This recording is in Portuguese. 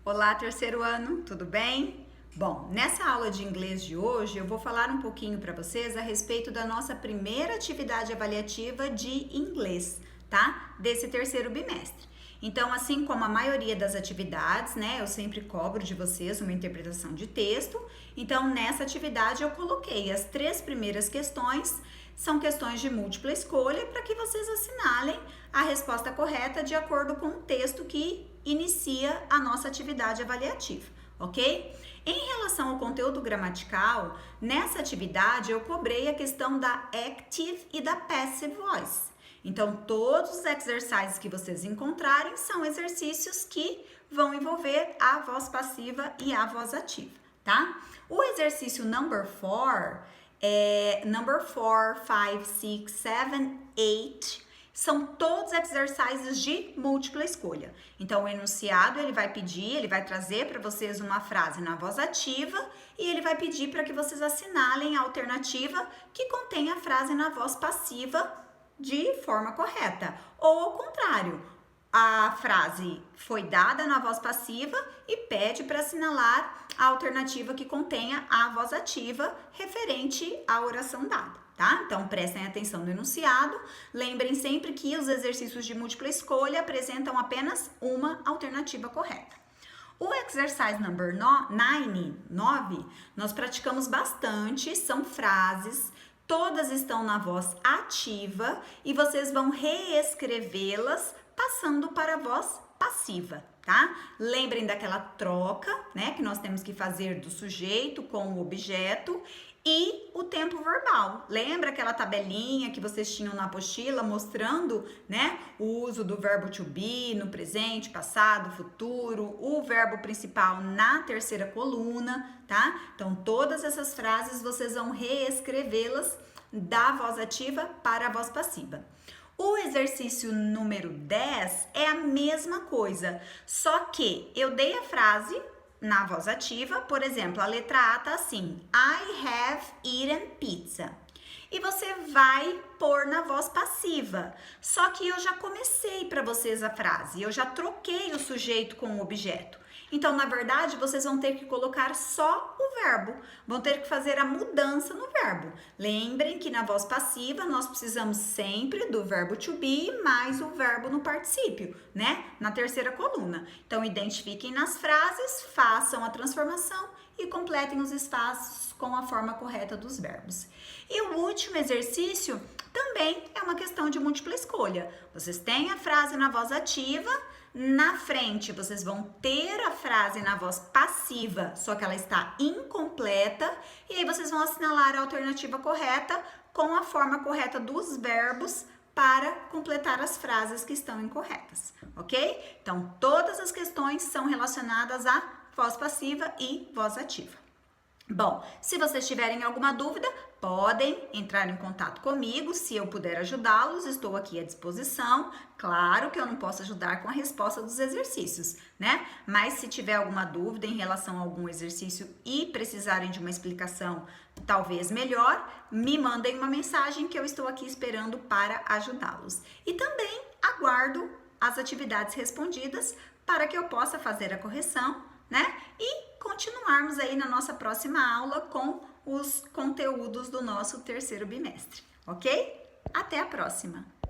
Olá, terceiro ano, tudo bem? Bom, nessa aula de inglês de hoje eu vou falar um pouquinho para vocês a respeito da nossa primeira atividade avaliativa de inglês, tá? Desse terceiro bimestre. Então, assim como a maioria das atividades, né, eu sempre cobro de vocês uma interpretação de texto. Então, nessa atividade eu coloquei as 3 primeiras questões, são questões de múltipla escolha, para que vocês assinalem a resposta correta de acordo com o texto que inicia a nossa atividade avaliativa, ok? Em relação ao conteúdo gramatical, nessa atividade eu cobrei a questão da active e da passive voice. Então, todos os exercises que vocês encontrarem são exercícios que vão envolver a voz passiva e a voz ativa, tá? O exercício number 4, number 4, 5, 6, 7, 8, são todos exercícios de múltipla escolha. Então, o enunciado, ele vai trazer para vocês uma frase na voz ativa e ele vai pedir para que vocês assinalem a alternativa que contém a frase na voz passiva de forma correta. Ou ao contrário, a frase foi dada na voz passiva e pede para assinalar a alternativa que contenha a voz ativa referente à oração dada, tá? Então, prestem atenção no enunciado. Lembrem sempre que os exercícios de múltipla escolha apresentam apenas uma alternativa correta. O exercise number 9, nós praticamos bastante, são frases, todas estão na voz ativa e vocês vão reescrevê-las passando para a voz passiva, tá? Lembrem daquela troca, né, que nós temos que fazer do sujeito com o objeto e o tempo verbal. Lembra aquela tabelinha que vocês tinham na apostila mostrando, né, o uso do verbo to be no presente, passado, futuro, o verbo principal na terceira coluna, tá? Então, todas essas frases vocês vão reescrevê-las da voz ativa para a voz passiva. O exercício número 10 é a mesma coisa, só que eu dei a frase na voz ativa, por exemplo, a letra A tá assim: I have eaten pizza. E você vai pôr na voz passiva. Só que eu já comecei para vocês a frase, eu já troquei o sujeito com o objeto. Então, na verdade, vocês vão ter que colocar só o verbo, vão ter que fazer a mudança no verbo. Lembrem que na voz passiva nós precisamos sempre do verbo to be mais o verbo no particípio, né? Na terceira coluna. Então, identifiquem nas frases, façam a transformação e completem os espaços com a forma correta dos verbos. E o último exercício também é uma questão de múltipla escolha. Vocês têm a frase na voz ativa, na frente vocês vão ter a frase na voz passiva, só que ela está incompleta, e aí vocês vão assinalar a alternativa correta com a forma correta dos verbos para completar as frases que estão incorretas, ok? Então, todas as questões são relacionadas a voz passiva e voz ativa. Bom, se vocês tiverem alguma dúvida, podem entrar em contato comigo, se eu puder ajudá-los, estou aqui à disposição. Claro que eu não posso ajudar com a resposta dos exercícios, né? Mas se tiver alguma dúvida em relação a algum exercício e precisarem de uma explicação talvez melhor, me mandem uma mensagem que eu estou aqui esperando para ajudá-los. E também aguardo as atividades respondidas para que eu possa fazer a correção, né? E continuarmos aí na nossa próxima aula com os conteúdos do nosso terceiro bimestre, ok? Até a próxima!